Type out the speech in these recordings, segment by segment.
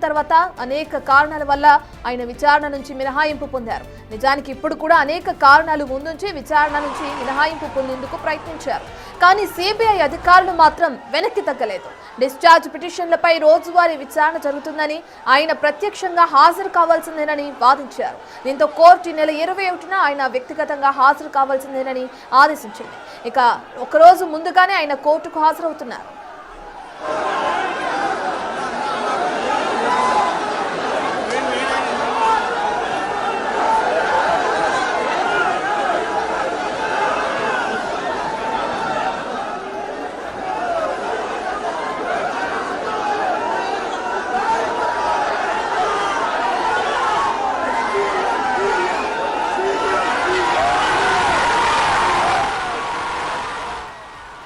తర్వాత అనేక కారణాల వల్ల ఆయన విచారణ నుంచి మినహాయింపు పొందారు. నిజానికి ఇప్పుడు కూడా అనేక కారణాలు ముందుంచి విచారణ నుంచి మినహాయింపు పొందేందుకు ప్రయత్నించారు. కానీ సిబిఐ అధికారులు మాత్రం వెనక్కి తగ్గలేదు. డిశ్చార్జ్ పిటిషన్లపై రోజువారీ విచారణ జరుగుతుందని, ఆయన ప్రత్యక్షంగా హాజరు కావాల్సిందేనని వాదించారు. దీంతో కోర్టు ఈ నెల 21న ఆయన వ్యక్తిగతంగా హాజరు కావాల్సిందేనని ఆదేశించింది. ఇక ఒకరోజు ముందుగానే ఆయన కోర్టుకు హాజరవుతున్నారు.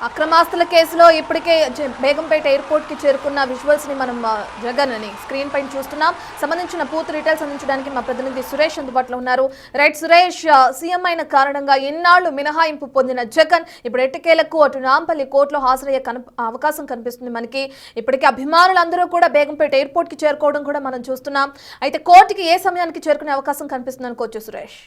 అక్రమాస్తుల కేసులో ఇప్పటికే బేగంపేట ఎయిర్పోర్ట్ కి చేరుకున్న విజువల్స్ ని మనం జగన్ అని స్క్రీన్ పైన చూస్తున్నాం. సంబంధించిన పూర్తి డీటెయిల్స్ అందించడానికి మా ప్రతినిధి సురేష్ అందుబాటులో ఉన్నారు. రైట్ సురేష్, సీఎం అయిన కారణంగా ఇన్నాళ్లు మినహాయింపు పొందిన జగన్ ఇప్పుడు ఎట్టకేలకు అటు నాంపల్లి కోర్టులో హాజరయ్యే అవకాశం కనిపిస్తుంది మనకి. ఇప్పటికే అభిమానులందరూ కూడా బేగంపేట ఎయిర్పోర్ట్ కి చేరుకోవడం కూడా మనం చూస్తున్నాం. అయితే కోర్టుకి ఏ సమయానికి చేరుకునే అవకాశం కనిపిస్తుంది అనుకోవచ్చు సురేష్?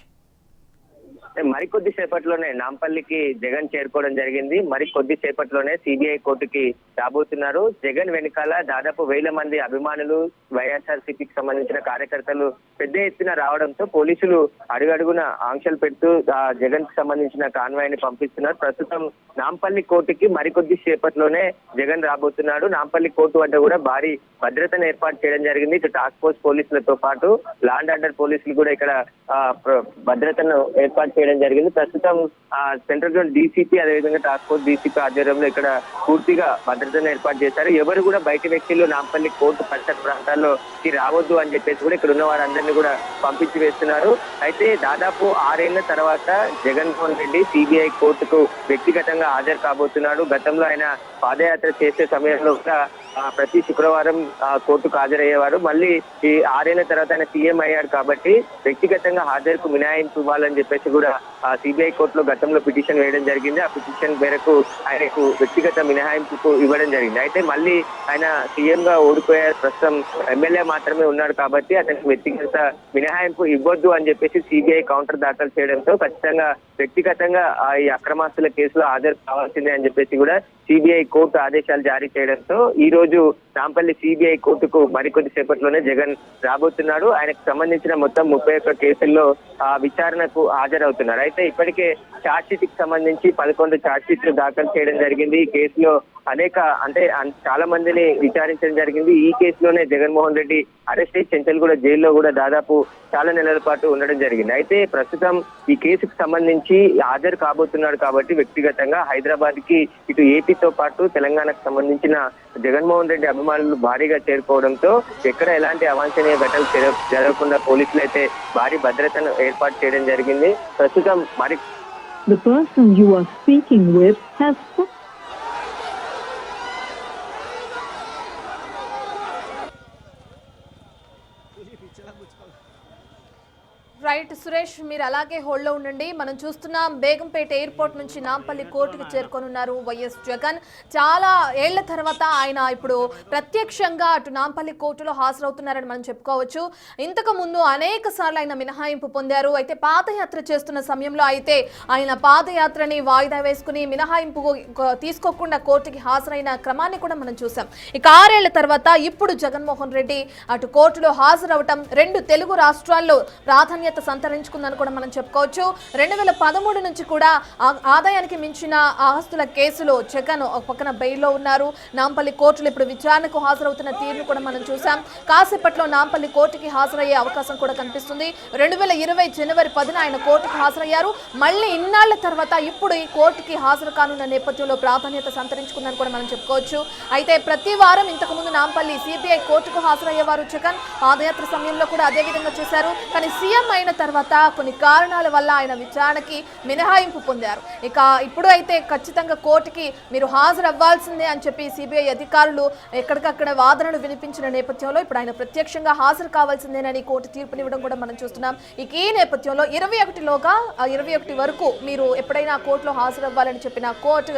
మరికొద్ది సేపట్లోనే నాంపల్లికి జగన్ చేరుకోవడం జరిగింది. మరికొద్ది సేపట్లోనే సిబిఐ కోర్టుకి రాబోతున్నారు. జగన్ వెనకాల దాదాపు 1000 మంది అభిమానులు, వైఎస్ఆర్సీపీకి సంబంధించిన కార్యకర్తలు పెద్ద ఎత్తున రావడంతో పోలీసులు అడుగడుగున ఆంక్షలు పెడుతూ జగన్ కి సంబంధించిన కాన్వాయ్ ని పంపిస్తున్నారు. ప్రస్తుతం నాంపల్లి కోర్టుకి మరికొద్ది సేపట్లోనే జగన్ రాబోతున్నాడు. నాంపల్లి కోర్టు వద్ద కూడా భారీ భద్రతను ఏర్పాటు చేయడం జరిగింది. ఇటు టాస్క్ ఫోర్స్ పోలీసులతో పాటు లా అండ్ ఆర్డర్ పోలీసులు కూడా ఇక్కడ భద్రతను ఏర్పాటు చేయడం జరిగింది. ప్రస్తుతం సెంట్రల్ జోన్ డీసీపీ అదేవిధంగా టాస్క్ ఫోర్స్ డీసీపీ ఆధ్వర్యంలో ఇక్కడ పూర్తిగా భద్రతను ఏర్పాటు చేశారు. ఎవరు కూడా బయట వ్యక్తులు నాంపల్లి కోర్టు పరిసర ప్రాంతాల్లోకి రావద్దు అని చెప్పేసి కూడా ఇక్కడ ఉన్న వారందరినీ కూడా పంపించి వేస్తున్నారు. అయితే దాదాపు 6 ఏళ్ల తర్వాత జగన్మోహన్ రెడ్డి సిబిఐ కోర్టుకు వ్యక్తిగతంగా హాజరు కాబోతున్నాడు. గతంలో ఆయన పాదయాత్ర చేసే సమయంలో ప్రతి శుక్రవారం కోర్టుకు హాజరయ్యేవారు. మళ్ళీ ఈ 6 ఏళ్ల తర్వాత ఆయన సీఎం అయ్యారు కాబట్టి వ్యక్తిగతంగా హాజరుకు మినహాయింపు ఇవ్వాలని చెప్పేసి కూడా సిబిఐ కోర్టులో గతంలో పిటిషన్ వేయడం జరిగింది. ఆ పిటిషన్ మేరకు ఆయనకు వ్యక్తిగత మినహాయింపు ఇవ్వడం జరిగింది. అయితే మళ్ళీ ఆయన సీఎం గా ఓడిపోయారు. ప్రస్తుతం ఎమ్మెల్యే మాత్రమే ఉన్నాడు కాబట్టి అతనికి వ్యక్తిగత మినహాయింపు ఇవ్వద్దు అని చెప్పేసి సిబిఐ కౌంటర్ దాఖలు చేయడంతో ఖచ్చితంగా వ్యక్తిగతంగా ఈ అక్రమాస్తుల కేసులో హాజరు కావాల్సిందే అని చెప్పేసి కూడా సిబిఐ కోర్టు ఆదేశాలు జారీ చేయడంతో ఈ రోజు నాంపల్లి సిబిఐ కోర్టుకు మరికొద్ది సేపట్లోనే జగన్ రాబోతున్నాడు. ఆయనకు సంబంధించిన మొత్తం 31 కేసుల్లో విచారణకు హాజరవుతున్నారు. అయితే ఇప్పటికే ఛార్జ్ షీట్ కి సంబంధించి 11 ఛార్జ్ షీట్లు దాఖలు చేయడం జరిగింది. ఈ కేసులో చాలా మందిని విచారించడం జరిగింది. ఈ కేసులోనే జగన్మోహన్ రెడ్డి అరెస్ట్ అయ్యి చెంచల్గూడ జైల్లో కూడా దాదాపు చాలా నెలల పాటు ఉండడం జరిగింది. అయితే ప్రస్తుతం ఈ కేసుకు సంబంధించి హాజరు కాబోతున్నాడు కాబట్టి వ్యక్తిగతంగా హైదరాబాద్ కి ఇటు ఏపీతో పాటు తెలంగాణకు సంబంధించిన జగన్మోహన్ రెడ్డి అభిమానులు భారీగా చేరుకోవడంతో ఎక్కడ ఎలాంటి అవాంఛనీయ ఘటనలు జరగకుండా పోలీసులు అయితే భారీ భద్రతను ఏర్పాటు చేయడం జరిగింది. ప్రస్తుతం The person you are speaking with has right Suresh, మీరు అలాగే హోల్డ్లో ఉండండి. మనం చూస్తున్నాం బేగంపేట ఎయిర్పోర్ట్ నుంచి నాంపల్లి కోర్టుకు చేరుకోనున్నారు వైఎస్ జగన్. చాలా ఏళ్ల తర్వాత ఆయన ఇప్పుడు ప్రత్యక్షంగా అటు నాంపల్లి కోర్టులో హాజరవుతున్నారని మనం చెప్పుకోవచ్చు. ఇంతకు ముందు అనేక సార్లు ఆయన మినహాయింపు పొందారు. అయితే పాదయాత్ర చేస్తున్న సమయంలో అయితే ఆయన పాదయాత్రని వాయిదా వేసుకుని మినహాయింపు తీసుకోకుండా కోర్టుకి హాజరైన క్రమాన్ని కూడా మనం చూసాం. ఇక 6 ఏళ్ల తర్వాత ఇప్పుడు జగన్మోహన్ రెడ్డి అటు కోర్టులో హాజరవటం 2 తెలుగు రాష్ట్రాల్లో ప్రాధాన్యత సంతరించుకుందని కూడా మనం చెప్పుకోవచ్చు. 2013 నుంచి కూడా ఆదాయానికి మించిన ఆస్తుల కేసులో జగన్ ఒక పక్కన బెయిల్లో ఉన్నారు. నాంపల్లి కోర్టులో ఇప్పుడు విచారణకు హాజరవుతున్న తీరును కూడా మనం చూసాం. కాసేపట్లో నాంపల్లి కోర్టుకి హాజరయ్యే అవకాశం కూడా కనిపిస్తుంది. 2020 జనవరి 10న ఆయన కోర్టుకు హాజరయ్యారు. మళ్ళీ ఇన్నాళ్ల తర్వాత ఇప్పుడు ఈ కోర్టుకి హాజరు కానున్న నేపథ్యంలో ప్రాధాన్యత సంతరించుకుందని కూడా మనం చెప్పుకోవచ్చు. అయితే ప్రతి వారం ఇంతకుముందు నాంపల్లి సిబిఐ కోర్టుకు హాజరయ్యేవారు జగన్. పాదయాత్ర సమయంలో కూడా అదే విధంగా చేశారు. కానీ సీఎం అయిన తర్వాత కొన్ని కారణాల వల్ల ఆయన విచారణకి మినహాయింపు పొందారు. ఇక ఇప్పుడు అయితే ఖచ్చితంగా కోర్టుకి మీరు హాజరు అవ్వాల్సిందే అని చెప్పి సిబిఐ అధికారులు ఎక్కడికక్కడ వాదనలు వినిపించిన నేపథ్యంలో ఇప్పుడు ఆయన ప్రత్యక్షంగా హాజరు కావాల్సిందేనని కోర్టు తీర్పునివ్వడం కూడా మనం చూస్తున్నాం. ఇక ఈ నేపథ్యంలో 21లోగా 21 వరకు మీరు ఎప్పుడైనా కోర్టులో హాజరు అవ్వాలని చెప్పిన కోర్టు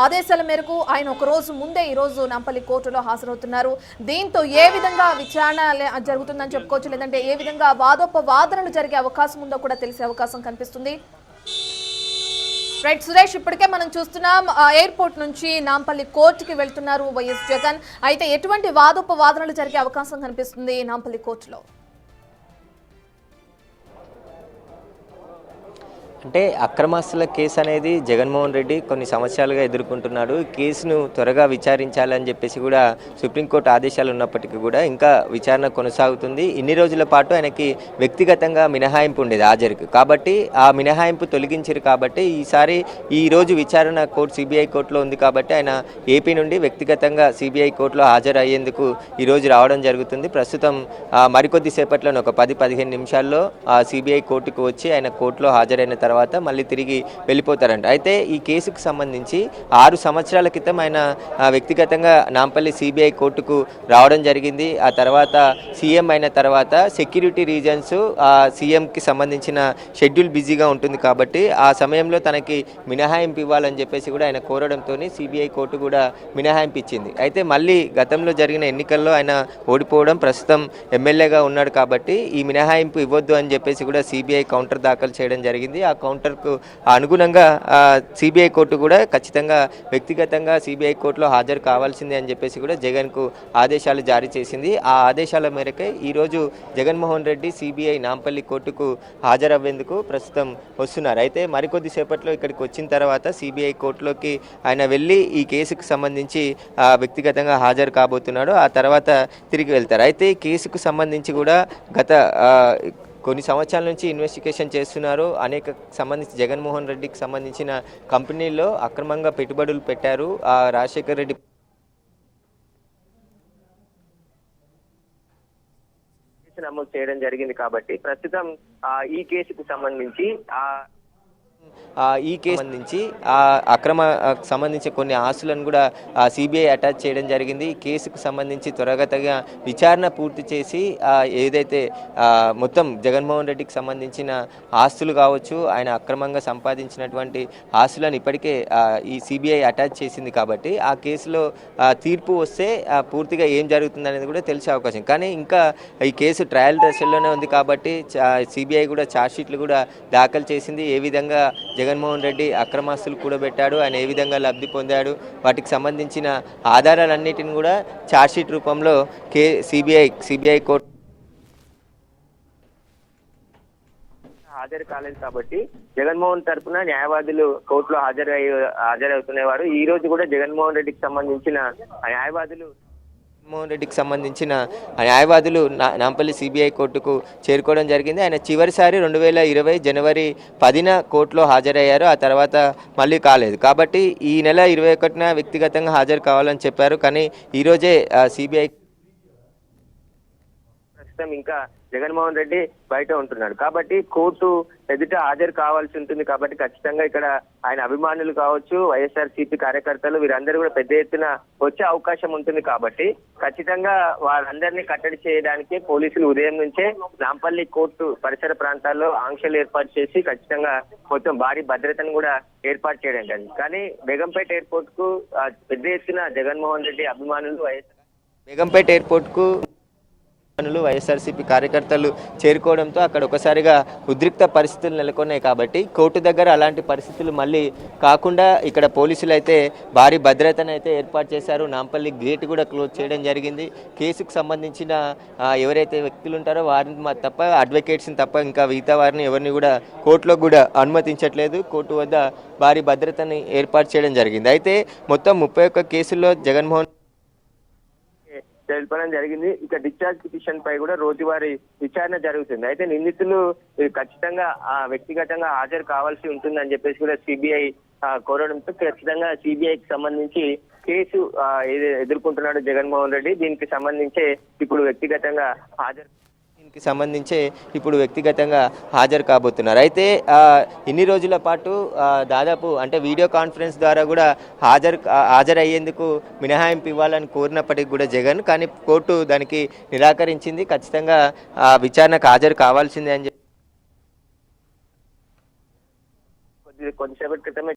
ఆదేశాల మేరకు ఆయన ఒక రోజు ముందే ఈ రోజు నాంపల్లి కోర్టులో హాజరవుతున్నారు. దీంతో ఏ విధంగా విచారణ జరుగుతుందని చెప్పుకోవచ్చు, లేదంటే ఏ విధంగా వాదోపవాదనలు జరిగే అవకాశం ఉందో కూడా తెలిసే అవకాశం కనిపిస్తుంది. రైట్ సురేష్, ఇప్పటికే మనం చూస్తున్నాం ఎయిర్పోర్ట్ నుంచి నాంపల్లి కోర్టుకి వెళ్తున్నారు వైఎస్ జగన్. అయితే ఎటువంటి వాదోపవాదనలు జరిగే అవకాశం కనిపిస్తుంది నాంపల్లి కోర్టులో? అంటే అక్రమాస్తుల కేసు అనేది జగన్మోహన్ రెడ్డి కొన్ని సంవత్సరాలుగా ఎదుర్కొంటున్నాడు. ఈ కేసును త్వరగా విచారించాలని చెప్పేసి కూడా సుప్రీంకోర్టు ఆదేశాలు ఉన్నప్పటికీ కూడా ఇంకా విచారణ కొనసాగుతుంది. ఇన్ని రోజుల పాటు ఆయనకి వ్యక్తిగతంగా మినహాయింపు ఉండేది హాజరుకు, కాబట్టి ఆ మినహాయింపు తొలగించారు. కాబట్టి ఈ రోజు విచారణ కోర్టు సిబిఐ కోర్టులో ఉంది కాబట్టి ఆయన ఏపీ నుండి వ్యక్తిగతంగా సిబిఐ కోర్టులో హాజరు అయ్యేందుకు ఈరోజు రావడం జరుగుతుంది. ప్రస్తుతం మరికొద్ది సేపట్లోనే ఒక 10-15 నిమిషాల్లో సిబిఐ కోర్టుకు వచ్చి ఆయన కోర్టులో హాజరైన తర్వాత మళ్ళీ తిరిగి వెళ్ళిపోతారంట. అయితే ఈ కేసుకు సంబంధించి 6 సంవత్సరాల క్రితం ఆయన వ్యక్తిగతంగా నాంపల్లి సిబిఐ కోర్టుకు రావడం జరిగింది. ఆ తర్వాత సీఎం అయిన తర్వాత సెక్యూరిటీ రీజన్స్ సీఎంకి సంబంధించిన షెడ్యూల్ బిజీగా ఉంటుంది కాబట్టి ఆ సమయంలో తనకి మినహాయింపు ఇవ్వాలని చెప్పేసి కూడా ఆయన కోరడంతో సిబిఐ కోర్టు కూడా మినహాయింపు ఇచ్చింది. అయితే మళ్ళీ గతంలో జరిగిన ఎన్నికల్లో ఆయన ఓడిపోవడం, ప్రస్తుతం ఎమ్మెల్యేగా ఉన్నాడు కాబట్టి ఈ మినహాయింపు ఇవ్వద్దు అని చెప్పేసి కూడా సిబిఐ కౌంటర్ దాఖలు చేయడం జరిగింది. ఆ కౌంటర్కు అనుగుణంగా సిబిఐ కోర్టు కూడా ఖచ్చితంగా వ్యక్తిగతంగా సిబిఐ కోర్టులో హాజరు కావాల్సిందే అని చెప్పేసి కూడా జగన్కు ఆదేశాలు జారీ చేసింది. ఆ ఆదేశాల మేరకే ఈరోజు జగన్మోహన్ రెడ్డి సిబిఐ నాంపల్లి కోర్టుకు హాజరవ్వేందుకు ప్రస్తుతం వస్తున్నారు. అయితే మరికొద్ది సేపట్లో ఇక్కడికి వచ్చిన తర్వాత సిబిఐ కోర్టులోకి ఆయన వెళ్ళి ఈ కేసుకు సంబంధించి వ్యక్తిగతంగా హాజరు కాబోతున్నాడు. ఆ తర్వాత తిరిగి వెళ్తారు. అయితే ఈ కేసుకు సంబంధించి కూడా గత కొన్ని సంవత్సరాల నుంచి ఇన్వెస్టిగేషన్ చేస్తున్నారు. అనేక సంబంధించి జగన్మోహన్ రెడ్డికి సంబంధించిన కంపెనీల్లో అక్రమంగా పెట్టుబడులు పెట్టారు. రాజశేఖర్ రెడ్డి నమోదు చేయడం జరిగింది కాబట్టి ప్రస్తుతం ఈ కేసుకు సంబంధించి ఈ కేసు సంబంధించి అక్రమ సంబంధించి కొన్ని ఆస్తులను కూడా సిబిఐ అటాచ్ చేయడం జరిగింది. ఈ కేసుకు సంబంధించి త్వరగతిగా విచారణ పూర్తి చేసి ఏదైతే మొత్తం జగన్మోహన్ రెడ్డికి సంబంధించిన ఆస్తులు కావచ్చు, ఆయన అక్రమంగా సంపాదించినటువంటి ఆస్తులను ఇప్పటికే ఈ సిబిఐ అటాచ్ చేసింది కాబట్టి ఆ కేసులో తీర్పు వస్తే పూర్తిగా ఏం జరుగుతుంది అనేది కూడా తెలిసే అవకాశం. కానీ ఇంకా ఈ కేసు ట్రయల్ దశలోనే ఉంది కాబట్టి సిబిఐ కూడా ఛార్జ్షీట్లు కూడా దాఖలు చేసింది. ఏ విధంగా జగన్మోహన్ రెడ్డి అక్రమాస్తులు కూడబెట్టాడు, ఆయన ఏ విధంగా లబ్ధి పొందాడు, వాటికి సంబంధించిన ఆధారాలన్నిటిని కూడా ఛార్జ్షీట్ రూపంలో సిబిఐ కోర్టు హాజరు కాలేదు కాబట్టి జగన్మోహన్ తరఫున న్యాయవాదులు కోర్టులో హాజరవుతున్నవారు. ఈ రోజు కూడా జగన్మోహన్ రెడ్డికి సంబంధించిన జగన్మోహన్ రెడ్డికి సంబంధించిన న్యాయవాదులు నాంపల్లి సిబిఐ కోర్టుకు చేరుకోవడం జరిగింది. ఆయన చివరిసారి 2020 జనవరి 10న కోర్టులో హాజరయ్యారు. ఆ తర్వాత మళ్ళీ కాలేదు. కాబట్టి ఈ నెల 21న వ్యక్తిగతంగా హాజరు కావాలని చెప్పారు. కానీ ఈరోజే సిబిఐ ప్రస్తుతం ఇంకా జగన్మోహన్ రెడ్డి బయట ఉంటున్నాడు కాబట్టి కోర్టు ఎదుట హాజరు కావాల్సి ఉంటుంది. కాబట్టి ఖచ్చితంగా ఇక్కడ ఆయన అభిమానులు కావచ్చు, వైఎస్ఆర్సీపీ కార్యకర్తలు వీరందరూ కూడా పెద్ద ఎత్తున వచ్చే అవకాశం ఉంటుంది. కాబట్టి ఖచ్చితంగా వారందరినీ కట్టడి చేయడానికి పోలీసులు ఉదయం నుంచే నాంపల్లి కోర్టు పరిసర ప్రాంతాల్లో ఆంక్షలు ఏర్పాటు చేసి ఖచ్చితంగా మొత్తం భారీ భద్రతను కూడా ఏర్పాటు చేయడం జరిగింది. కానీ బేగంపేట ఎయిర్పోర్ట్ కు పెద్ద ఎత్తున జగన్మోహన్ రెడ్డి అభిమానులు బేగంపేట ఎయిర్పోర్ట్ కు వైఎస్ఆర్సీపీ కార్యకర్తలు చేరుకోవడంతో అక్కడ ఒకసారిగా ఉద్రిక్త పరిస్థితులు నెలకొన్నాయి. కాబట్టి కోర్టు దగ్గర అలాంటి పరిస్థితులు మళ్ళీ కాకుండా ఇక్కడ పోలీసులు అయితే భారీ భద్రతను అయితే ఏర్పాటు చేశారు. నాంపల్లి గేట్ కూడా క్లోజ్ చేయడం జరిగింది. కేసుకు సంబంధించిన ఎవరైతే వ్యక్తులు ఉంటారో వారిని తప్ప, అడ్వకేట్స్ని తప్ప ఇంకా మిగతా వారిని ఎవరిని కూడా కోర్టులో కూడా అనుమతించట్లేదు. కోర్టు వద్ద భారీ భద్రతని ఏర్పాటు చేయడం జరిగింది. అయితే మొత్తం 31 కేసుల్లో జగన్మోహన్ తెలపడం జరిగింది. ఇక డిశ్చార్జ్ పిటిషన్ పై కూడా రోజువారీ విచారణ జరుగుతుంది. అయితే నిందితులు ఖచ్చితంగా వ్యక్తిగతంగా హాజరు కావాల్సి ఉంటుందని చెప్పేసి కూడా సిబిఐ కోరడంతో ఖచ్చితంగా సిబిఐకి సంబంధించి కేసు ఎదుర్కొంటున్నాడు జగన్మోహన్ రెడ్డి. దీనికి సంబంధించి ఇప్పుడు వ్యక్తిగతంగా హాజరు కి సంబంధించే ఇప్పుడు వ్యక్తిగతంగా హాజరు కాబోతున్నారు. అయితే ఇన్ని రోజుల పాటు దాదాపు అంటే వీడియో కాన్ఫరెన్స్ ద్వారా కూడా హాజరయ్యేందుకు మినహాయింపు ఇవ్వాలని కోరినప్పటికీ కూడా జగన్, కానీ కోర్టు దానికి నిరాకరించింది. ఖచ్చితంగా విచారణకు హాజరు కావాల్సిందే అని చెప్పి కొద్దిసేపటి క్రితమే